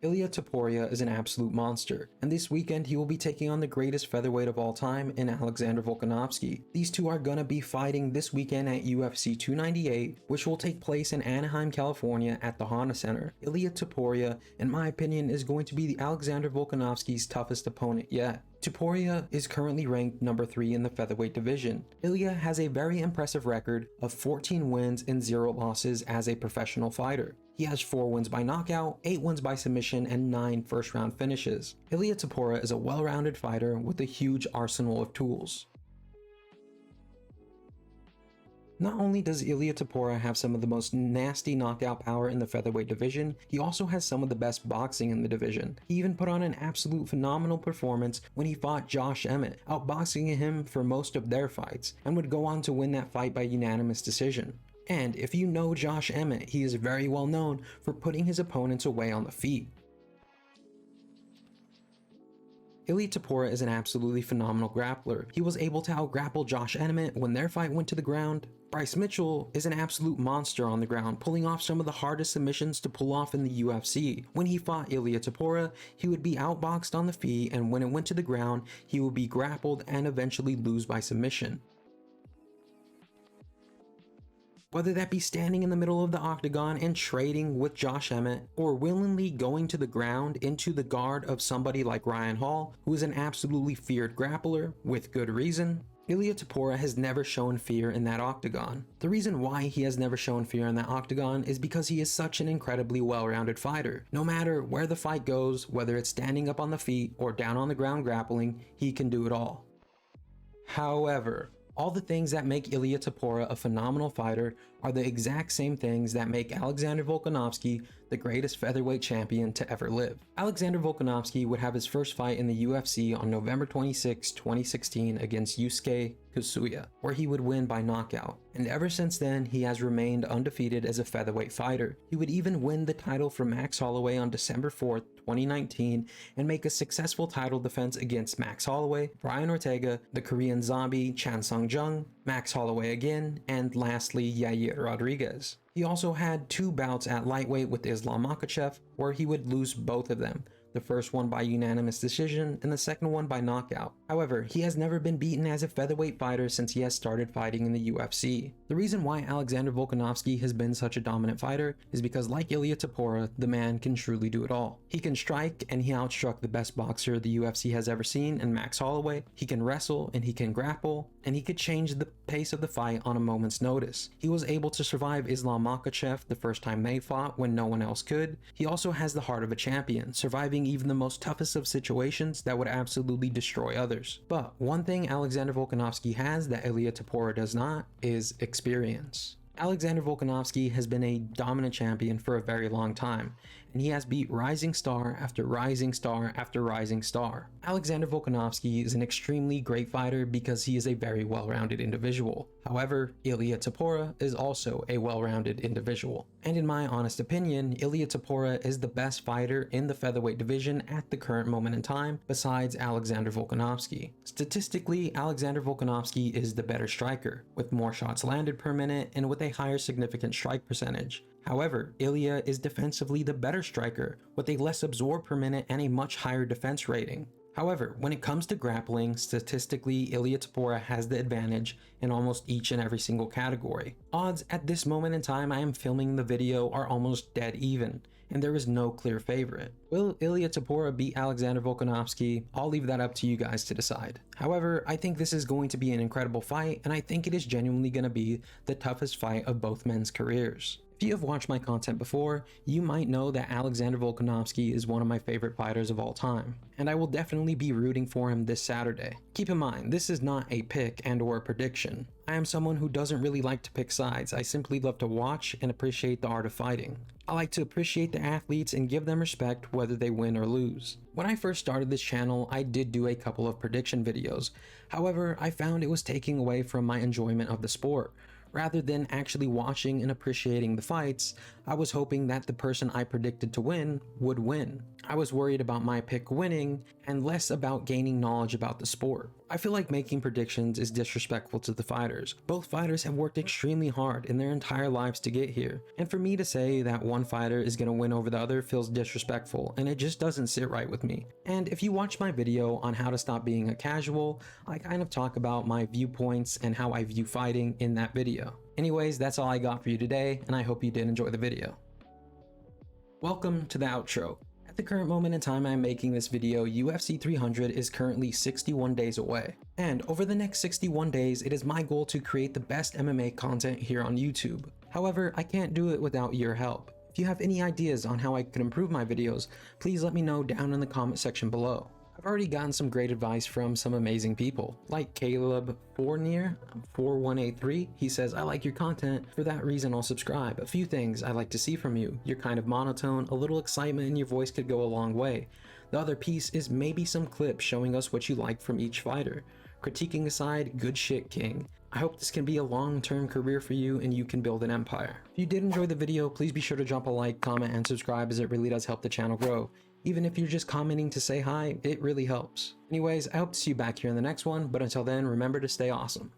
Ilia Topuria is an absolute monster, and this weekend he will be taking on the greatest featherweight of all time in Alexander Volkanovski. These two are gonna be fighting this weekend at UFC 298, which will take place in Anaheim, California at the Honda Center. Ilia Topuria, in my opinion, is going to be the Alexander Volkanovski's toughest opponent yet. Topuria is currently ranked number 3 in the featherweight division. Ilia has a very impressive record of 14 wins and 0 losses as a professional fighter. He has 4 wins by knockout, 8 wins by submission, and 9 first-round finishes. Ilia Topuria is a well-rounded fighter with a huge arsenal of tools. Not only does Ilia Topuria have some of the most nasty knockout power in the featherweight division, he also has some of the best boxing in the division. He even put on an absolute phenomenal performance when he fought Josh Emmett, outboxing him for most of their fights, and would go on to win that fight by unanimous decision. And if you know Josh Emmett, he is very well known for putting his opponents away on the feet. Ilia Topuria is an absolutely phenomenal grappler. He was able to out-grapple Josh Emmett when their fight went to the ground. Bryce Mitchell is an absolute monster on the ground, pulling off some of the hardest submissions to pull off in the UFC. When he fought Ilia Topuria, he would be outboxed on the feet, and when it went to the ground, he would be grappled and eventually lose by submission. Whether that be standing in the middle of the octagon and trading with Josh Emmett, or willingly going to the ground into the guard of somebody like Ryan Hall, who is an absolutely feared grappler, with good reason, Ilia Topuria has never shown fear in that octagon. The reason why he has never shown fear in that octagon is because he is such an incredibly well-rounded fighter. No matter where the fight goes, whether it's standing up on the feet or down on the ground grappling, he can do it all. However, all the things that make Ilia Topuria a phenomenal fighter are the exact same things that make Alexander Volkanovski the greatest featherweight champion to ever live. Alexander Volkanovski would have his first fight in the UFC on November 26, 2016 against Yusuke Kusuya, where he would win by knockout. And ever since then, he has remained undefeated as a featherweight fighter. He would even win the title from Max Holloway on December 4th, 2019, and make a successful title defense against Max Holloway, Brian Ortega, the Korean Zombie Chan Sung Jung, Max Holloway again, and lastly Yair Rodriguez. He also had 2 bouts at lightweight with Islam Makhachev, where he would lose both of them, the first one by unanimous decision and the second one by knockout. However, he has never been beaten as a featherweight fighter since he has started fighting in the UFC. The reason why Alexander Volkanovski has been such a dominant fighter is because, like Ilia Topuria, the man can truly do it all. He can strike, and he outstruck the best boxer the UFC has ever seen in Max Holloway. He can wrestle, and he can grapple, and he could change the pace of the fight on a moment's notice. He was able to survive Islam Makhachev the first time they fought when no one else could. He also has the heart of a champion, surviving even the most toughest of situations that would absolutely destroy others. But one thing Alexander Volkanovski has that Ilia Topuria does not is experience. Alexander Volkanovski has been a dominant champion for a very long time, and he has beat rising star after rising star after rising star. Alexander Volkanovski is an extremely great fighter because he is a very well-rounded individual. However, Ilia Topuria is also a well-rounded individual. And in my honest opinion, Ilia Topuria is the best fighter in the featherweight division at the current moment in time, besides Alexander Volkanovski. Statistically, Alexander Volkanovski is the better striker, with more shots landed per minute and with a higher significant strike percentage. However, Ilia is defensively the better striker, with a less absorb per minute and a much higher defense rating. However, when it comes to grappling, statistically, Ilia Topuria has the advantage in almost each and every single category. Odds at this moment in time I am filming the video are almost dead even, and there is no clear favorite. Will Ilia Topuria beat Alexander Volkanovski? I'll leave that up to you guys to decide. However, I think this is going to be an incredible fight, and I think it is genuinely going to be the toughest fight of both men's careers. If you have watched my content before, you might know that Alexander Volkanovski is one of my favorite fighters of all time, and I will definitely be rooting for him this Saturday. Keep in mind, this is not a pick and or a prediction. I am someone who doesn't really like to pick sides. I simply love to watch and appreciate the art of fighting. I like to appreciate the athletes and give them respect whether they win or lose. When I first started this channel, I did do a couple of prediction videos. However, I found it was taking away from my enjoyment of the sport. Rather than actually watching and appreciating the fights, I was hoping that the person I predicted to win would win. I was worried about my pick winning and less about gaining knowledge about the sport. I feel like making predictions is disrespectful to the fighters. Both fighters have worked extremely hard in their entire lives to get here, and for me to say that one fighter is going to win over the other feels disrespectful, and it just doesn't sit right with me. And if you watch my video on how to stop being a casual, I kind of talk about my viewpoints and how I view fighting in that video. Anyways, that's all I got for you today, and I hope you did enjoy the video. Welcome to the outro. At the current moment in time I'm making this video, UFC 300 is currently 61 days away. And over the next 61 days, it is my goal to create the best MMA content here on YouTube. However, I can't do it without your help. If you have any ideas on how I could improve my videos, please let me know down in the comment section below. I've already gotten some great advice from some amazing people, like Caleb Fournier 4183. He says, I like your content, for that reason I'll subscribe. A few things I like to see from you. You're kind of monotone, a little excitement in your voice could go a long way. The other piece is maybe some clips showing us what you like from each fighter. Critiquing aside, good shit, King. I hope this can be a long-term career for you and you can build an empire. If you did enjoy the video, please be sure to drop a like, comment, and subscribe, as it really does help the channel grow. Even if you're just commenting to say hi, it really helps. Anyways, I hope to see you back here in the next one, but until then, remember to stay awesome.